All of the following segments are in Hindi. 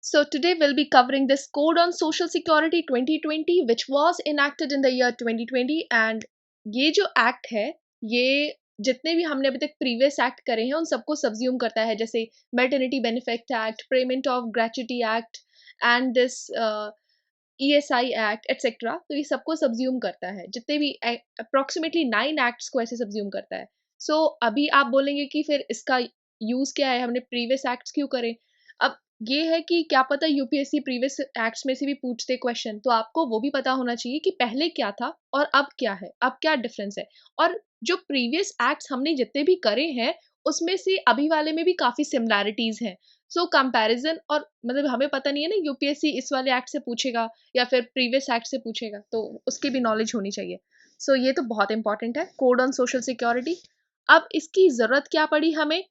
So today we'll be covering this Code on Social Security 2020 which was enacted in the year 2020 and ये जो एक्ट है ये जितने भी हमने अभी तक प्रीवियस एक्ट करे हैं उन सबको सब्ज्यूम करता है, जैसे maternity benefit act, payment of gratuity act and this ESI act etcetera. तो ये सबको सब्ज्यूम करता है, जितने भी अप्रोक्सीमेटली 9 एक्ट्स को ऐसे सब्ज्यूम करता है। सो अभी आप बोलेंगे कि फिर इसका यूज क्या है, हमने प्रीवियस एक्ट्स क्यों करें। अब ये है कि क्या पता यूपीएससी प्रीवियस एक्ट्स में से भी पूछते क्वेश्चन, तो आपको वो भी पता होना चाहिए कि पहले क्या था और अब क्या है, अब क्या डिफरेंस है। और जो प्रीवियस एक्ट्स हमने जितने भी करे हैं उसमें से अभी वाले में भी काफी सिमिलैरिटीज हैं। सो कंपैरिजन, और मतलब हमें पता नहीं है ना यूपीएससी इस वाले एक्ट से पूछेगा या फिर प्रीवियस एक्ट से पूछेगा, तो उसकी भी नॉलेज होनी चाहिए। सो ये तो बहुत इंपॉर्टेंट है, कोड ऑन सोशल सिक्योरिटी। अब इसकी जरूरत क्या पड़ी हमें,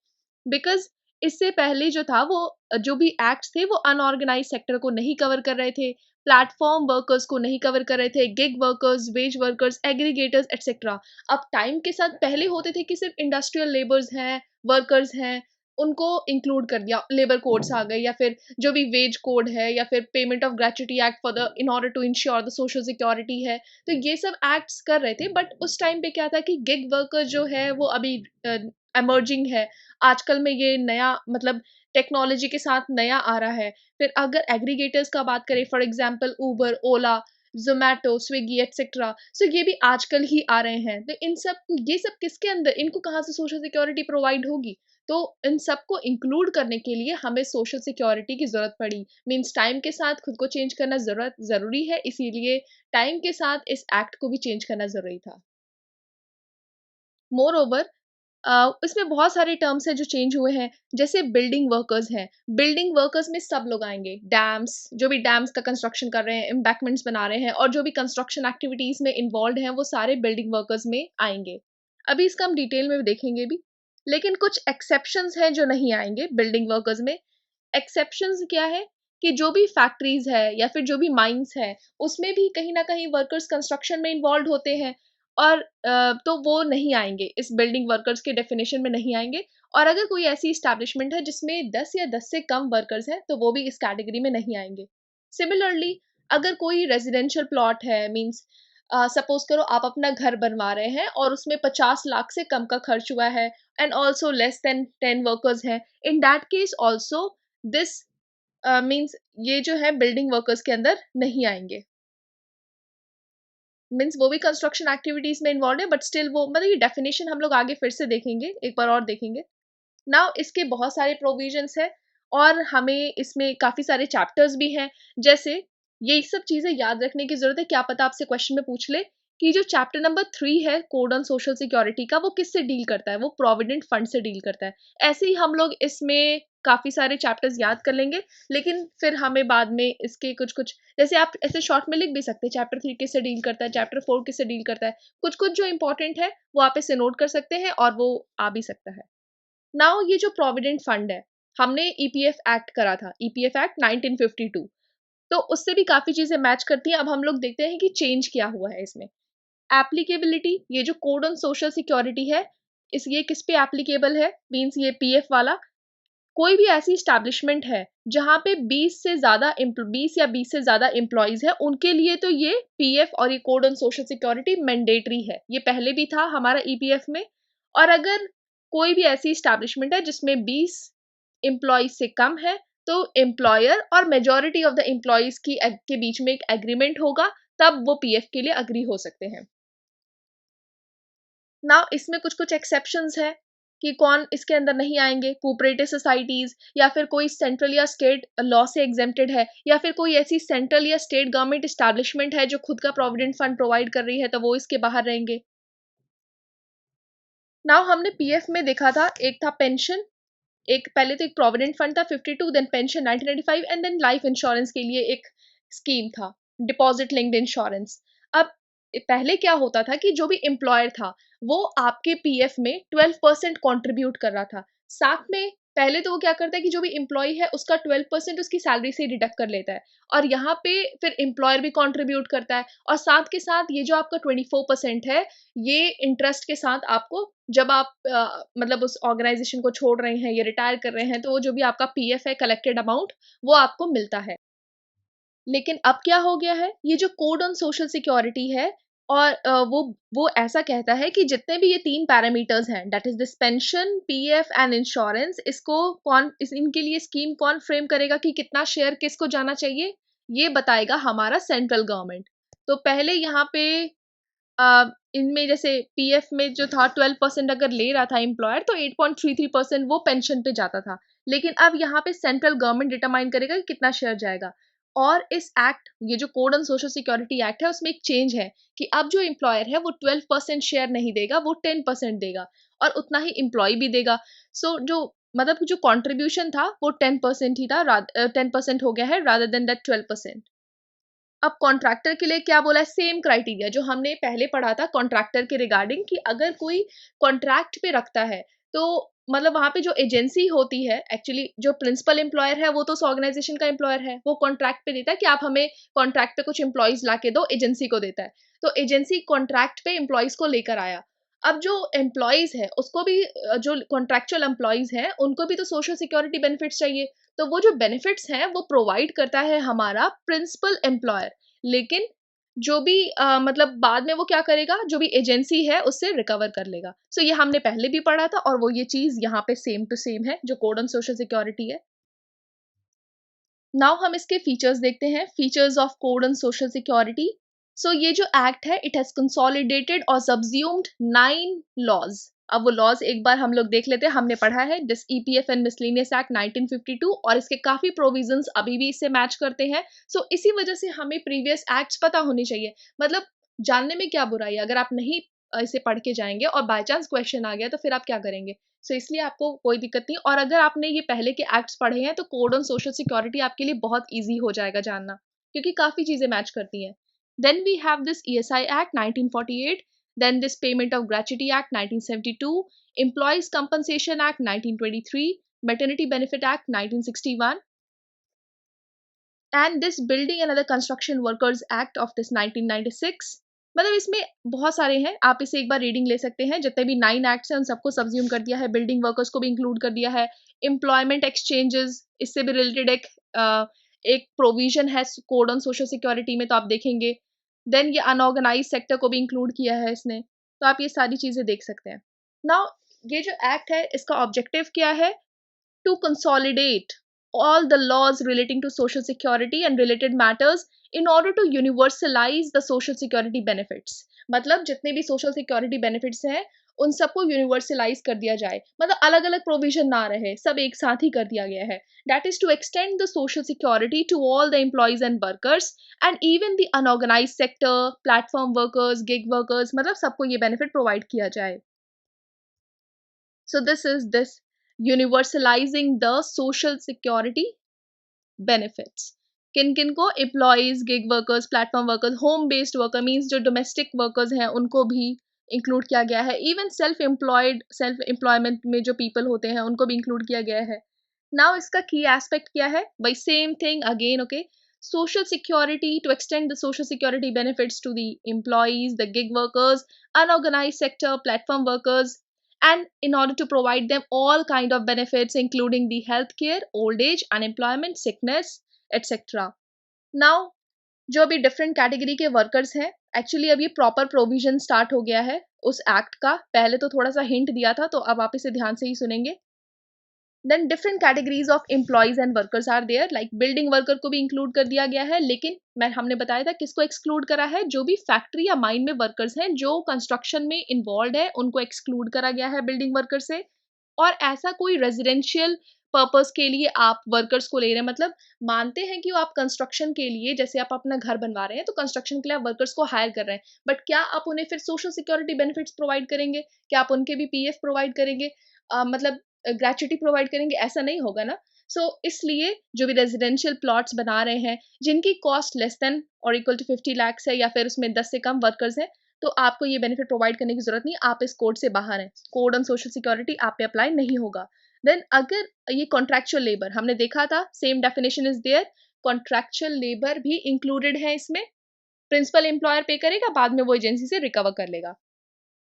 बिकॉज इससे पहले जो था वो जो भी एक्ट्स थे वो अनऑर्गेनाइज सेक्टर को नहीं कवर कर रहे थे, प्लेटफॉर्म वर्कर्स को नहीं कवर कर रहे थे, gig workers, veg workers, aggregators etcetera. अब टाइम के साथ पहले होते थे कि सिर्फ इंडस्ट्रियल लेबर्स हैं, वर्कर्स हैं, उनको इंक्लूड कर दिया, लेबर कोड्स आ गए, या फिर जो भी वेज कोड है, या फिर payment of gratuity act for the in order to ensure the social security है। तो ये सब एक्ट्स कर रहे थे, बट उस टाइम पे क्या था कि गिग वर्कर जो है वो अभी एमर्जिंग है। आजकल में ये नया मतलब टेक्नोलॉजी के साथ नया आ रहा है। फिर अगर एग्रीगेटर्स का बात करें, for example Uber, Ola, Zomato, Swiggy etcetera, so ये भी आजकल ही आ रहे हैं। तो इन सब ये सब किसके अंदर, इनको कहाँ से सोशल सिक्योरिटी प्रोवाइड होगी। तो इन सबको इंक्लूड करने के लिए हमें सोशल सिक्योरिटी की जरूरत पड़ी। मींस टाइम के साथ खुद को चेंज करना जरूरी है, इसीलिए टाइम के साथ इस एक्ट को भी चेंज करना जरूरी था। मोर ओवर इसमें बहुत सारे टर्म्स हैं जो चेंज हुए हैं, जैसे बिल्डिंग वर्कर्स हैं। बिल्डिंग वर्कर्स में सब लोग आएंगे, डैम्स, जो भी डैम्स का कंस्ट्रक्शन कर रहे हैं, एम्बैकमेंट्स बना रहे हैं, और जो भी कंस्ट्रक्शन एक्टिविटीज में इन्वॉल्व हैं वो सारे बिल्डिंग वर्कर्स में आएंगे। अभी इसका हम डिटेल में भी देखेंगे भी, लेकिन कुछ एक्सेप्शंस हैं जो नहीं आएंगे बिल्डिंग वर्कर्स में। एक्सेप्शंस क्या है कि जो भी फैक्ट्रीज है या फिर जो भी माइंस है उसमें भी कहीं ना कहीं वर्कर्स कंस्ट्रक्शन में इन्वॉल्व होते हैं, और तो वो नहीं आएंगे, इस बिल्डिंग वर्कर्स के डेफिनेशन में नहीं आएंगे। और अगर कोई ऐसी इस्टेब्लिशमेंट है जिसमें 10 या 10 से कम वर्कर्स हैं तो वो भी इस कैटेगरी में नहीं आएंगे। सिमिलरली, अगर कोई रेजिडेंशियल प्लॉट है, मींस सपोज करो आप अपना घर बनवा रहे हैं और उसमें 50 लाख से कम का खर्च हुआ है, and also less than 10 workers हैं, in that case also this means ये जो है बिल्डिंग वर्कर्स के अंदर नहीं आएंगे। मीन्स वो भी कंस्ट्रक्शन एक्टिविटीज में इन्वॉल्व है, बट स्टिल वो मतलब ये डेफिनेशन हम लोग आगे फिर से देखेंगे, एक बार और देखेंगे। नाउ इसके बहुत सारे प्रोविजंस है और हमें इसमें काफी सारे चैप्टर्स भी हैं। जैसे ये सब चीजें याद रखने की जरूरत है, क्या पता आपसे क्वेश्चन में पूछ ले कि जो चैप्टर नंबर 3 है कोड ऑन सोशल सिक्योरिटी का, वो किससे डील करता है, वो प्रोविडेंट फंड से डील करता है। ऐसे ही हम लोग इसमें काफी सारे चैप्टर्स याद कर लेंगे, लेकिन फिर हमें बाद में इसके कुछ कुछ, जैसे आप ऐसे शॉर्ट में लिख भी सकते हैं चैप्टर 3 किससे डील करता है, चैप्टर 4 किससे डील करता है। कुछ कुछ जो इंपॉर्टेंट है वो आप इसे नोट कर सकते हैं और वो आ भी सकता है। नाउ ये जो प्रोविडेंट फंड है, हमने ईपीएफ एक्ट करा था, ईपीएफ एक्ट 1952, तो उससे भी काफी चीजें मैच करती हैं। अब हम लोग देखते हैं कि चेंज क्या हुआ है इसमें। एप्लीकेबिलिटी, ये जो कोड ऑन सोशल सिक्योरिटी है, इस ये किस पे एप्लीकेबल है, मींस ये पीएफ वाला। कोई भी ऐसी स्टैब्लिशमेंट है जहां पे 20 या 20 से ज्यादा एम्प्लॉयज है, उनके लिए तो ये पीएफ और ये code on social security mandatory है। ये पहले भी था हमारा ईपीएफ में। और अगर कोई भी ऐसी स्टैब्लिशमेंट है जिसमें 20 एम्प्लॉयज से कम है, तो एम्प्लॉयर और मेजोरिटी ऑफ द एम्प्लॉयज की के बीच में एक एग्रीमेंट होगा, तब वो पीएफ के लिए अग्री हो सकते हैं। नाउ इसमें कुछ कुछ एक्सेप्शंस है कि कौन इसके अंदर नहीं आएंगे। कोऑपरेटिव सोसाइटीज, या फिर कोई सेंट्रल या स्टेट लॉ से एग्जेम्प्टेड है, या फिर कोई ऐसी सेंट्रल या स्टेट गवर्नमेंट एस्टैब्लिशमेंट है जो खुद का प्रोविडेंट फंड प्रोवाइड कर रही है, तो वो इसके बाहर रहेंगे। नाउ हमने पीएफ में देखा था, एक था पेंशन, एक पहले तो एक प्रोविडेंट फंड था 52, then pension 1995, and then life insurance के लिए एक स्कीम था, डिपॉजिट लिंक्ड इंश्योरेंस। अब पहले क्या होता था कि जो भी एम्प्लॉयर था वो आपके पीएफ में 12% कंट्रीब्यूट कर रहा था, साथ में पहले तो वो क्या करता है कि जो भी एम्प्लॉय है उसका 12% उसकी सैलरी से डिडक्ट कर लेता है, और यहाँ पे फिर एम्प्लॉयर भी कंट्रीब्यूट करता है, और साथ के साथ ये जो आपका 24% है, ये इंटरेस्ट के साथ आपको, जब आप मतलब उस ऑर्गेनाइजेशन को छोड़ रहे हैं या रिटायर कर रहे हैं, तो वो जो भी आपका पीएफ है, कलेक्टेड अमाउंट, वो आपको मिलता है। लेकिन अब क्या हो गया है, ये जो कोड ऑन सोशल सिक्योरिटी है, और वो ऐसा कहता है कि जितने भी ये 3 पैरामीटर्स हैं, that is this pension, PF and insurance, इसको इनके लिए स्कीम कौन फ्रेम करेगा कि कितना शेयर किसको जाना चाहिए, ये बताएगा हमारा सेंट्रल गवर्नमेंट। तो पहले यहाँ पे इनमें जैसे पीएफ में जो था 12% अगर ले रहा था एम्प्लॉयर, तो 8.33% वो पेंशन पे जाता था। लेकिन अब यहाँ पे सेंट्रल गवर्नमेंट डिटरमाइन करेगा कि कितना शेयर जाएगा। और इस एक्ट, ये जो code on social security act है, उसमें एक चेंज है कि अब जो एम्प्लॉयर है वो 12% शेयर नहीं देगा, वो 10% देगा, और उतना ही एम्प्लॉय भी देगा। सो जो मतलब जो कॉन्ट्रीब्यूशन था वो 10% ही था, 10% हो गया है रादर देन दैट 12%। अब कॉन्ट्रैक्टर के लिए क्या बोला है, सेम क्राइटेरिया जो हमने पहले पढ़ा था कॉन्ट्रैक्टर के रिगार्डिंग, कि अगर कोई कॉन्ट्रैक्ट पे रखता है, तो मतलब वहां पे जो एजेंसी होती है, एक्चुअली जो प्रिंसिपल एम्प्लॉयर है वो तो उस ऑर्गेनाइजेशन का एम्प्लॉयर है, वो कॉन्ट्रैक्ट पे देता है कि आप हमें कॉन्ट्रैक्ट पे कुछ एम्प्लॉयज ला के दो, एजेंसी को देता है। तो एजेंसी कॉन्ट्रैक्ट पे एम्प्लॉयज को लेकर आया। अब जो एम्प्लॉयज है उसको भी जो कॉन्ट्रैक्चुअल एम्प्लॉयज हैं उनको भी तो सोशल सिक्योरिटी बेनिफिट्स चाहिए। तो वो जो बेनिफिट्स हैं वो प्रोवाइड करता है हमारा प्रिंसिपल एम्प्लॉयर। लेकिन जो भी मतलब बाद में वो क्या करेगा, जो भी एजेंसी है उससे रिकवर कर लेगा। सो ये हमने पहले भी पढ़ा था, और वो ये चीज यहाँ पे सेम टू सेम है जो कोड ऑन सोशल सिक्योरिटी है। नाउ हम इसके फीचर्स देखते हैं, features of code on social security. So ये जो एक्ट है, इट हैज कंसोलिडेटेड और सब्ज्यूम्ड 9 लॉज। अब वो लॉज एक बार हम लोग देख लेते हैं, हमने पढ़ा है this EPF and miscellaneous act 1952, और इसके काफी प्रोविजंस अभी भी इससे मैच करते हैं। सो इसी वजह से हमें प्रीवियस एक्ट्स पता होने चाहिए। मतलब जानने में क्या बुराई है, अगर आप नहीं इसे पढ़ के जाएंगे और बाय चांस क्वेश्चन आ गया तो फिर आप क्या करेंगे। सो इसलिए आपको कोई दिक्कत नहीं, और अगर आपने ये पहले के एक्ट्स पढ़े हैं तो कोड ऑन सोशल सिक्योरिटी आपके लिए बहुत ईजी हो जाएगा जानना, क्योंकि काफ़ी चीज़ें मैच करती हैं। Then we have this ESI act 1948, then this payment of gratuity act 1972, employees compensation act 1923, maternity benefit act 1961, and this building and other construction workers act of this 1996। मतलब इसमें बहुत सारे हैं, आप इसे एक बार रीडिंग ले सकते हैं। जितने भी 9 एक्ट्स हैं उन सबको सब्ज्यूम कर दिया है, बिल्डिंग वर्कर्स को भी इंक्लूड कर दिया है। एम्प्लॉयमेंट एक्सचेंजेस, इससे भी रिलेटेड एक प्रोविजन है कोड ऑन सोशल सिक्योरिटी में, तो आप देखेंगे। देन ये अनऑर्गेनाइज सेक्टर को भी इंक्लूड किया है इसने, तो आप ये सारी चीज़ें देख सकते हैं। नाउ ये जो एक्ट है इसका ऑब्जेक्टिव क्या है, to consolidate all the laws relating to social security and related matters in order to universalize the social security benefits। मतलब जितने भी social security benefits हैं उन सबको यूनिवर्सलाइज कर दिया जाए, मतलब अलग अलग प्रोविजन ना रहे, सब एक साथ ही कर दिया गया है। That is to extend the social security to all the employees and workers and even the unorganise sector, platform workers, gig workers, मतलब सबको ये बेनिफिट प्रोवाइड किया जाए। So this is this universalizing the social security benefits। किन किन को, employees, gig workers, platform workers, home based worker means जो डोमेस्टिक वर्कर्स हैं उनको भी इंक्लूड किया गया है। इवन सेल्फ एम्प्लॉयमेंट में जो पीपल होते हैं उनको भी इंक्लूड किया गया है। नाउ इसका की एस्पेक्ट क्या है, भाई same thing again, okay. Social security, to extend the social security benefits to the employees, the gig workers, unorganized sector, platform workers, and in order to provide them all kind of benefits including the healthcare, old age, unemployment, sickness, etc। now जो अभी डिफरेंट कैटेगरी के वर्कर्स हैं, एक्चुअली अब ये प्रॉपर प्रोविजन स्टार्ट हो गया है उस एक्ट का, पहले तो थोड़ा सा हिंट दिया था, तो अब आप इसे ध्यान से ही सुनेंगे। Then different categories of employees and workers are there, like building worker को भी इंक्लूड कर दिया गया है, लेकिन हमने बताया था किसको एक्सक्लूड करा है, जो भी फैक्ट्री या माइन में वर्कर्स हैं जो कंस्ट्रक्शन में इन्वॉल्व है उनको एक्सक्लूड करा गया है बिल्डिंग वर्कर से। और ऐसा कोई रेजिडेंशियल पर्पस के लिए आप वर्कर्स को ले रहे हैं, मतलब मानते हैं कि वो आप कंस्ट्रक्शन के लिए, जैसे आप अपना घर बनवा रहे हैं तो कंस्ट्रक्शन के लिए आप वर्कर्स को हायर कर रहे हैं, बट क्या आप उन्हें फिर सोशल सिक्योरिटी बेनिफिट्स प्रोवाइड करेंगे, क्या आप उनके भी पीएफ प्रोवाइड करेंगे, मतलब ग्रेच्युटी प्रोवाइड करेंगे, ऐसा नहीं होगा ना। सो इसलिए जो भी रेजिडेंशियल प्लॉट्स बना रहे हैं जिनकी कॉस्ट लेस देन और इक्वल टू 50 लाख है, या फिर उसमें 10 से कम वर्कर्स हैं, तो आपको ये बेनिफिट प्रोवाइड करने की जरूरत नहीं, आप इस कोड से बाहर हैं, कोड ऑन सोशल सिक्योरिटी आप पे अप्लाई नहीं होगा। देन अगर ये कॉन्ट्रैक्चुअल लेबर हमने देखा था, same definition is there, contractual labour भी इंक्लूडेड है इसमें। प्रिंसिपल एम्प्लॉयर पे करेगा, बाद में वो एजेंसी से रिकवर कर लेगा।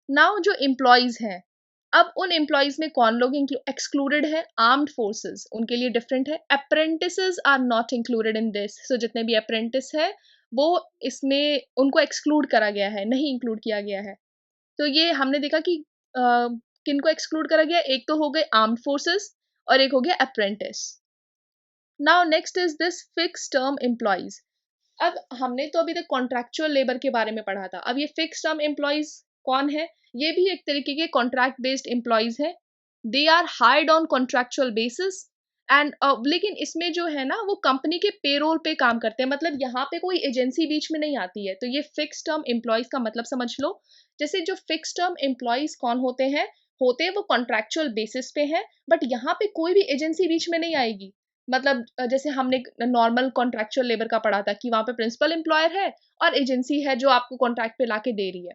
नाउ जो एम्प्लॉयज हैं, अब उन एम्प्लॉयज में कौन लोग एक्सक्लूडेड है? आर्म्ड फोर्सेस, उनके लिए डिफरेंट है। Apprentices are not included in this, so जितने भी अप्रेंटिस है वो इसमें उनको एक्सक्लूड करा गया है, नहीं इंक्लूड किया गया है। तो ये हमने देखा कि किनको एक्सक्लूड करा गया, एक तो हो गए आर्म्ड फोर्सेस और एक हो गया apprentice. Now next is this fix term employees. अब हमने तो अभी तक कॉन्ट्रैक्चुअल लेबर के बारे में पढ़ा था, अब ये फिक्स टर्म एम्प्लॉयज कौन है? ये भी एक तरीके के कॉन्ट्रैक्ट बेस्ड एम्प्लॉयज है। They are hired on contractual basis and लेकिन इसमें जो है ना वो कंपनी के पेरोल पे काम करते हैं, मतलब यहाँ पे कोई एजेंसी बीच में नहीं आती है। तो ये फिक्स टर्म एम्प्लॉयज का मतलब समझ लो। जैसे जो फिक्स टर्म एम्प्लॉयज कौन होते हैं वो कॉन्ट्रैक्चुअल बेसिस पे है, बट यहाँ पे कोई भी एजेंसी बीच में नहीं आएगी। मतलब जैसे हमने नॉर्मल कॉन्ट्रैक्चुअल लेबर का पढ़ा था कि वहां पे प्रिंसिपल एम्प्लॉयर है और एजेंसी है जो आपको कॉन्ट्रैक्ट पे लाके दे रही है।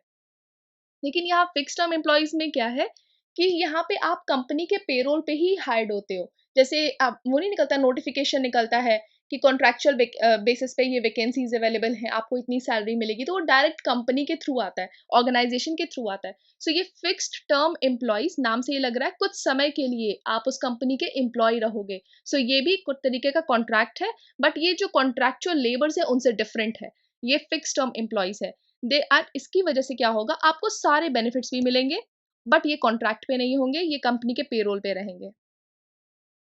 लेकिन यहाँ फिक्स टर्म एम्प्लॉयज में क्या है कि यहाँ पे आप कंपनी के पेरोल पे ही हायर्ड होते हो। जैसे आप वो नहीं निकलता, नोटिफिकेशन निकलता है कि कॉन्ट्रैक्चुअल बेसिस पे ये वैकेंसीज अवेलेबल हैं, आपको इतनी सैलरी मिलेगी, तो वो डायरेक्ट कंपनी के थ्रू आता है, ऑर्गेनाइजेशन के थ्रू आता है। सो ये फिक्स्ड टर्म एम्प्लॉयज, नाम से ये लग रहा है कुछ समय के लिए आप उस कंपनी के एम्प्लॉय रहोगे। सो ये भी कुछ तरीके का कॉन्ट्रैक्ट है, बट ये जो कॉन्ट्रैक्चुअल लेबर्स है उनसे डिफरेंट है। ये फिक्स टर्म एम्प्लॉयज है। दे आर, इसकी वजह से क्या होगा, आपको सारे बेनिफिट्स भी मिलेंगे, बट ये कॉन्ट्रैक्ट पे नहीं होंगे, ये कंपनी के पेरोल पे रहेंगे।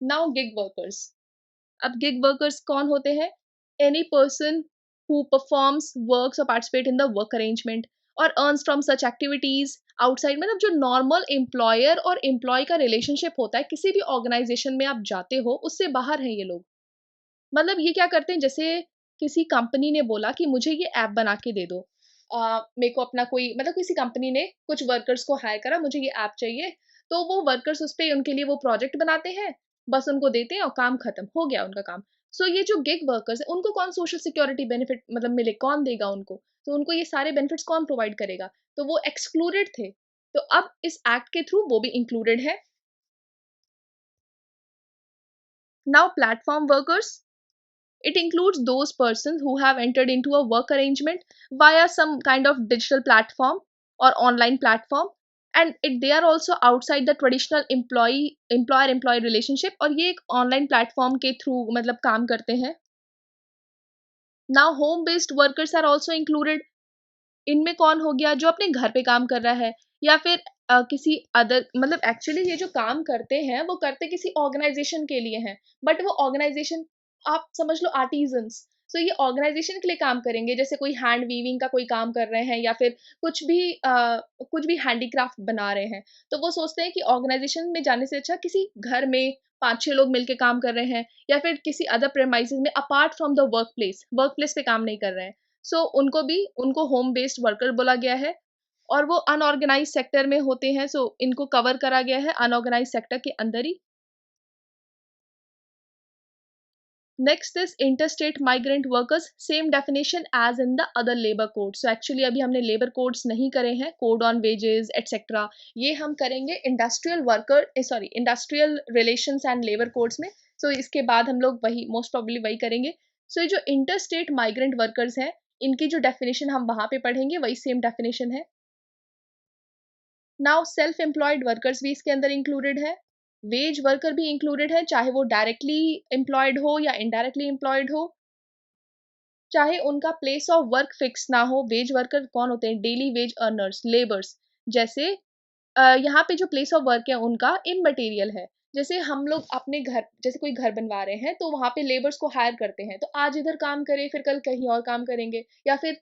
Now gig workers. अब गिग वर्कर्स कौन होते हैं? Any person who performs works और participate in the work arrangement और earns from such activities outside, मतलब जो नॉर्मल एम्प्लॉयर और एम्प्लॉय का रिलेशनशिप होता है किसी भी ऑर्गेनाइजेशन में आप जाते हो, उससे बाहर हैं ये लोग। मतलब ये क्या करते हैं, जैसे किसी कंपनी ने बोला कि मुझे ये ऐप बना के दे दो, मेरे को अपना कोई, मतलब किसी कंपनी ने कुछ वर्कर्स को हायर करा, मुझे ये ऐप चाहिए, तो वो वर्कर्स उस पे उनके लिए वो प्रोजेक्ट बनाते हैं, बस उनको देते हैं और काम खत्म हो गया उनका काम। सो ये जो गिग वर्कर्स है उनको कौन सोशल सिक्योरिटी बेनिफिट मतलब मिले, कौन देगा उनको? तो उनको ये सारे बेनिफिट्स कौन प्रोवाइड करेगा? तो वो एक्सक्लूडेड थे, तो अब इस एक्ट के थ्रू वो भी इंक्लूडेड है। Now platform workers, it includes those persons who have entered into a work arrangement via some kind of digital platform or online platform, and they are also outside the traditional employer employee relationship, और ये एक ऑनलाइन प्लेटफॉर्म के थ्रू मतलब काम करते हैं। Now home based workers are also included. इनमें कौन हो गया? जो अपने घर पे काम कर रहा है या फिर किसी अदर, मतलब एक्चुअली ये जो काम करते हैं वो करते किसी ऑर्गेनाइजेशन के लिए हैं, बट वो ऑर्गेनाइजेशन, आप समझ लो आर्टिजन्स। सो ये ऑर्गेनाइजेशन के लिए काम करेंगे, जैसे कोई हैंड वीविंग का कोई काम कर रहे हैं या फिर कुछ भी हैंडीक्राफ्ट बना रहे हैं। तो वो सोचते हैं कि ऑर्गेनाइजेशन में जाने से अच्छा किसी घर में 5-6 लोग मिलके काम कर रहे हैं या फिर किसी अदर प्रेमाइसेस में apart from the work place पे काम नहीं कर रहे हैं। सो उनको होम बेस्ड वर्कर बोला गया है, और वो अनऑर्गेनाइज सेक्टर में होते हैं, सो इनको कवर करा गया है अनऑर्गेनाइज सेक्टर के अंदर ही। Next is interstate migrant workers, same definition as in the other labour code. So actually अभी हमने लेबर कोड्स नहीं करे हैं, कोड ऑन वेजेस एटसेट्रा, ये हम करेंगे industrial industrial relations and labour codes में। सो इसके बाद हम लोग वही मोस्ट प्रोबेबली वही करेंगे। सो ये जो इंटरस्टेट माइग्रेंट वर्कर्स हैं, इनकी जो डेफिनेशन हम वहां पे पढ़ेंगे वही सेम डेफिनेशन है। नाउ सेल्फ एम्प्लॉयड वर्कर्स भी इसके अंदर इंक्लूडेड है। वेज वर्कर भी इंक्लूडेड है, चाहे वो डायरेक्टली एम्प्लॉयड हो या इनडायरेक्टली एम्प्लॉयड हो, चाहे उनका प्लेस ऑफ वर्क फिक्स ना हो। वेज वर्कर कौन होते हैं? Daily veg earners, labours. जैसे यहाँ पे जो प्लेस ऑफ वर्क है उनका इममटेरियल है। जैसे हम लोग अपने घर, जैसे कोई घर बनवा रहे हैं तो वहाँ पे लेबर्स को हायर करते हैं, तो आज इधर काम करे फिर कल कहीं और काम करेंगे, या फिर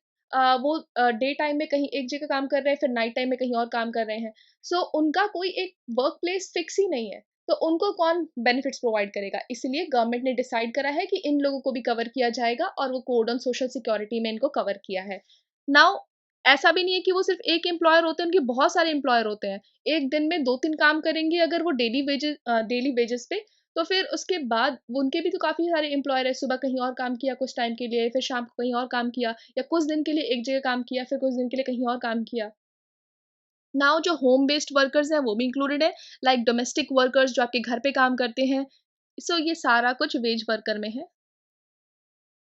वो डे टाइम में कहीं एक जगह काम कर रहे हैं फिर नाइट टाइम में कहीं और काम कर रहे हैं। सो उनका कोई एक वर्क प्लेस फिक्स ही नहीं है, तो उनको कौन बेनिफिट्स प्रोवाइड करेगा? इसलिए गवर्नमेंट ने डिसाइड करा है कि इन लोगों को भी कवर किया जाएगा, और वो कोड ऑन सोशल सिक्योरिटी में इनको कवर किया है। नाउ ऐसा भी नहीं है कि वो सिर्फ एक एम्प्लॉयर होते हैं, उनके बहुत सारे एम्प्लॉयर होते हैं। एक दिन में 2-3 काम करेंगे अगर वो डेली वेजेस पे, तो फिर उसके बाद वो उनके भी तो काफ़ी सारे एम्प्लॉयर हैं। सुबह कहीं और काम किया कुछ टाइम के लिए, फिर शाम को कहीं और काम किया, या कुछ दिन के लिए एक जगह काम किया, फिर कुछ दिन के लिए कहीं और काम किया। नाउ जो होम बेस्ड वर्कर्स हैं वो भी इंक्लूडेड है, लाइक डोमेस्टिक वर्कर्स जो आपके घर पे काम करते हैं। सो ये सारा कुछ वेज वर्कर में है।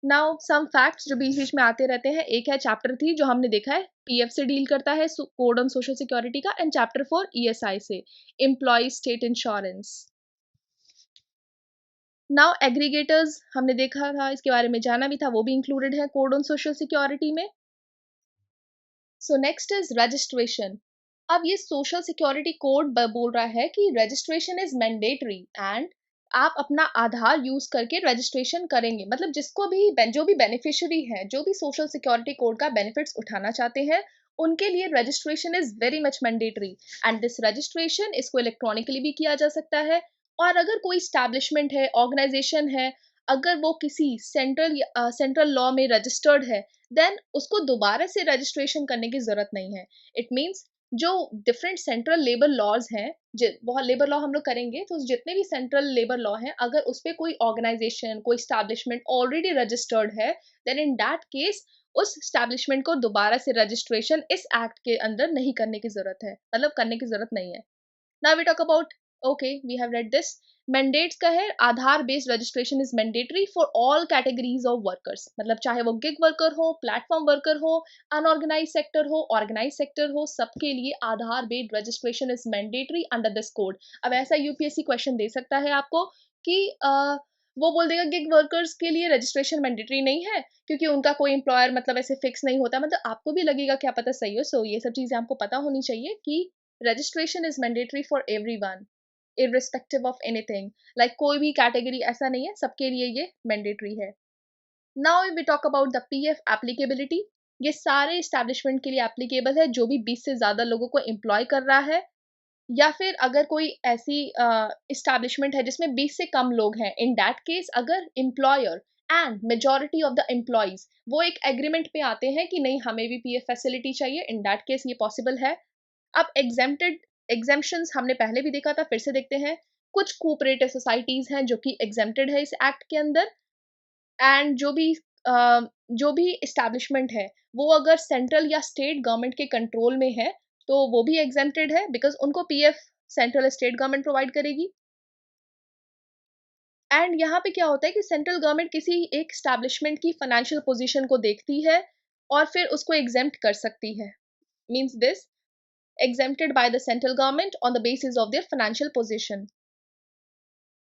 नाउ सम फैक्ट्स जो बीच बीच में आते रहते हैं, एक है चैप्टर 3 जो हमने देखा है पीएफ से डील करता है, कोड ऑन सोशल सिक्योरिटी का, एंड चैप्टर 4 ईएसआई से, employee state insurance. Now aggregators हमने देखा था, इसके बारे में जाना भी था, वो भी इंक्लूडेड है कोड ऑन सोशल सिक्योरिटी में। So next is registration. अब ये सोशल सिक्योरिटी कोड बोल रहा है कि रजिस्ट्रेशन इज मैंडेटरी एंड आप अपना आधार यूज करके रजिस्ट्रेशन करेंगे। मतलब जिसको भी जो भी बेनिफिशियरी है, जो भी सोशल सिक्योरिटी कोड का बेनिफिट्स उठाना चाहते हैं, उनके लिए registration is very much mandatory. And this registration इसको इलेक्ट्रॉनिकली भी किया जा सकता है। और अगर कोई स्टैब्लिशमेंट है, ऑर्गेनाइजेशन है, अगर वो किसी सेंट्रल लॉ में रजिस्टर्ड है, देन उसको दोबारा से रजिस्ट्रेशन करने की जरूरत नहीं है। इट मीन्स जो डिफरेंट सेंट्रल लेबर लॉज हैं, बहुत लेबर लॉ हम लोग करेंगे, तो जितने भी सेंट्रल लेबर लॉ हैं, अगर उस पर कोई ऑर्गेनाइजेशन, कोई स्टैब्लिशमेंट ऑलरेडी रजिस्टर्ड है, देन इन दैट केस उस स्टैब्लिशमेंट को दोबारा से रजिस्ट्रेशन इस एक्ट के अंदर नहीं करने की जरूरत है, मतलब करने की जरूरत नहीं है। Now we talk about, okay, we have read this. Mandates का है, Aadhaar based registration is mandatory for all categories of workers. मतलब चाहे वो गिग वर्कर हो, प्लेटफॉर्म वर्कर हो, अनऑर्गेनाइज सेक्टर हो, ऑर्गेनाइज सेक्टर हो, सबके लिए Aadhaar based registration is mandatory under this code. अब ऐसा यूपीएससी क्वेश्चन दे सकता है आपको कि वो बोल देगा गिग वर्कर्स के लिए रजिस्ट्रेशन मैंडेटरी नहीं है क्योंकि उनका कोई एम्प्लॉयर मतलब ऐसे फिक्स नहीं होता। मतलब आपको भी लगेगा क्या पता सही हो। सो ये सब चीजें आपको पता होनी चाहिए कि registration is mandatory for everyone irrespective of anything, like कोई भी कैटेगरी ऐसा नहीं है, सबके लिए ये मैंडेटरी है। now if we talk about the pf applicability, ये सारे एस्टैब्लिशमेंट के लिए एप्लीकेबल है जो भी 20 से ज्यादा लोगों को एम्प्लॉय कर रहा है, या फिर अगर कोई ऐसी एस्टैब्लिशमेंट है जिसमें 20 से कम लोग हैं। इन दैट केस अगर employer and majority of the employees वो एक एग्रीमेंट पे आते हैं कि नहीं हमें भी पीएफ फैसिलिटी चाहिए, इन दैट केस ये पॉसिबल है। अब एग्जेम्पशंस हमने पहले भी देखा था, फिर से देखते हैं। कुछ कोऑपरेटिव सोसाइटीज हैं जो कि एग्जेम्प्टेड है इस एक्ट के अंदर, एंड जो भी एस्टैब्लिशमेंट है वो अगर सेंट्रल या स्टेट गवर्नमेंट के कंट्रोल में है तो वो भी एग्जेम्प्टेड है, बिकॉज उनको PF central state government provide करेगी। एंड यहाँ पे क्या होता है कि सेंट्रल गवर्नमेंट किसी एक एस्टैब्लिशमेंट की फाइनेंशियल पोजीशन को देखती है और फिर उसको एग्जेम्प्ट कर सकती है। Means this exempted by the central government on the basis of their financial position।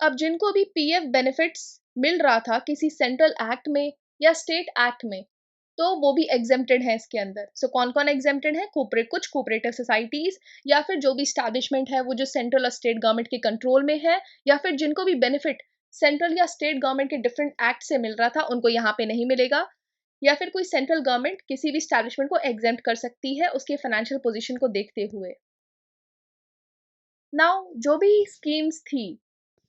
अब जिनको भी पीएफ बेनिफिट्स मिल रहा था किसी सेंट्रल एक्ट में या स्टेट एक्ट में, तो वो भी एग्जेम्प्टेड है इसके अंदर। सो कौन कौन एग्जेम्प्टेड है? कुछ कोऑपरेटिव सोसाइटीज, या फिर जो भी स्टैब्लिशमेंट है वो जो सेंट्रल और स्टेट गवर्नमेंट के कंट्रोल में है, या फिर जिनको भी बेनिफिट सेंट्रल या स्टेट गवर्नमेंट के डिफरेंट एक्ट से मिल रहा था उनको यहाँ पे नहीं मिलेगा, या फिर कोई सेंट्रल गवर्नमेंट किसी भी स्टैब्लिशमेंट को एग्जेम्प्ट कर सकती है उसके फाइनेंशियल पोजीशन को देखते हुए। नाउ जो भी स्कीम्स थी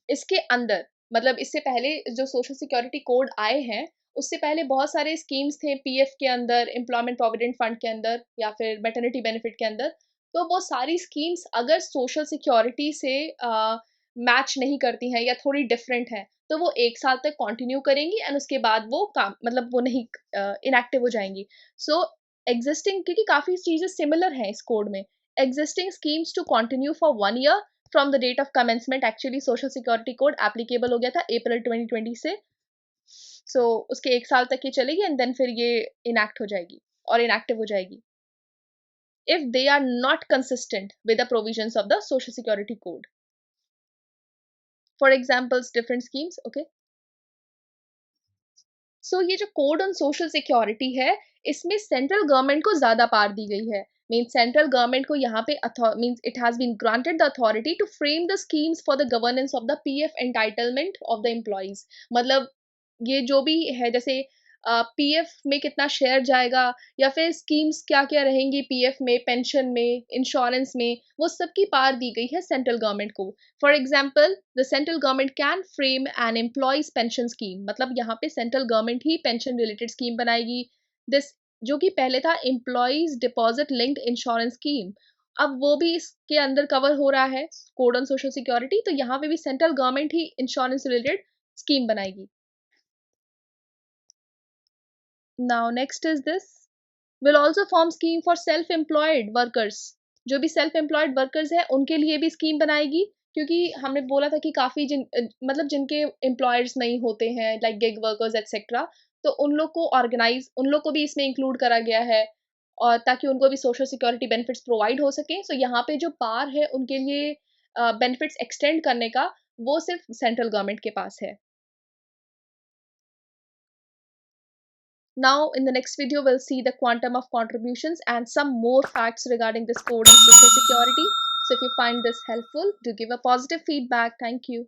इसके अंदर, मतलब इससे पहले जो सोशल सिक्योरिटी कोड आए हैं उससे पहले बहुत सारे स्कीम्स थे पीएफ के अंदर, एम्प्लॉयमेंट प्रोविडेंट फंड के अंदर, या फिर मैटरनिटी बेनिफिट के अंदर। तो वो सारी स्कीम्स अगर सोशल सिक्योरिटी से मैच नहीं करती हैं या थोड़ी डिफरेंट है तो वो 1 साल तक कंटिन्यू करेंगी एंड उसके बाद वो काम मतलब वो नहीं इनएक्टिव हो जाएंगी। सो एग्जिस्टिंग, क्योंकि काफ़ी चीज़ें सिमिलर हैं इस कोड में, existing schemes to continue for 1 year from the date of commencement। Actually social security code applicable हो गया था अप्रैल 2020 से। सो उसके 1 साल तक ये चलेगी एंड देन फिर ये इनएक्ट हो जाएगी और इनएक्टिव हो जाएगी if they are not consistent with the provisions of the social security code। for examples different schemes, okay। सो ये जो कोड ऑन सोशल सिक्योरिटी है इसमें सेंट्रल गवर्नमेंट को ज्यादा पावर दी गई है। मीन्स सेंट्रल गवर्नमेंट को यहाँ पे means it has been granted the authority to frame the schemes for the governance of the PF entitlement of the employees. मतलब ये जो भी है, जैसे पीएफ में कितना शेयर जाएगा, या फिर स्कीम्स क्या क्या रहेंगी पीएफ में, पेंशन में, इंश्योरेंस में, वो सबकी पावर दी गई है सेंट्रल गवर्नमेंट को। For example the central government can frame an employees pension scheme. मतलब यहाँ पे सेंट्रल गवर्नमेंट ही पेंशन रिलेटेड स्कीम बनाएगी। दिस जो कि पहले था employees deposit linked insurance scheme, अब वो भी इसके अंदर कवर हो रहा है कोड ऑन सोशल सिक्योरिटी। तो यहाँ पे भी सेंट्रल गवर्नमेंट ही इंश्योरेंस रिलेटेड स्कीम बनाएगी। Now next is this, will also form scheme for self-employed workers। जो भी सेल्फ एम्प्लॉयड वर्कर्स हैं उनके लिए भी स्कीम बनाएगी, क्योंकि हमने बोला था कि काफ़ी मतलब जिनके एम्प्लॉयर्स नहीं होते हैं, लाइक गिग वर्कर्स एटसेट्रा, तो उन लोग को भी इसमें इंक्लूड करा गया है, और ताकि उनको भी सोशल सिक्योरिटी बेनिफिट्स प्रोवाइड हो सकें। सो यहाँ पे जो पावर है उनके लिए बेनिफिट्स एक्सटेंड करने का, वो सिर्फ सेंट्रल गवर्नमेंट के पास है। Now, in the next video, we'll see the quantum of contributions and some more facts regarding this code on social security. So if you find this helpful, do give a positive feedback. Thank you.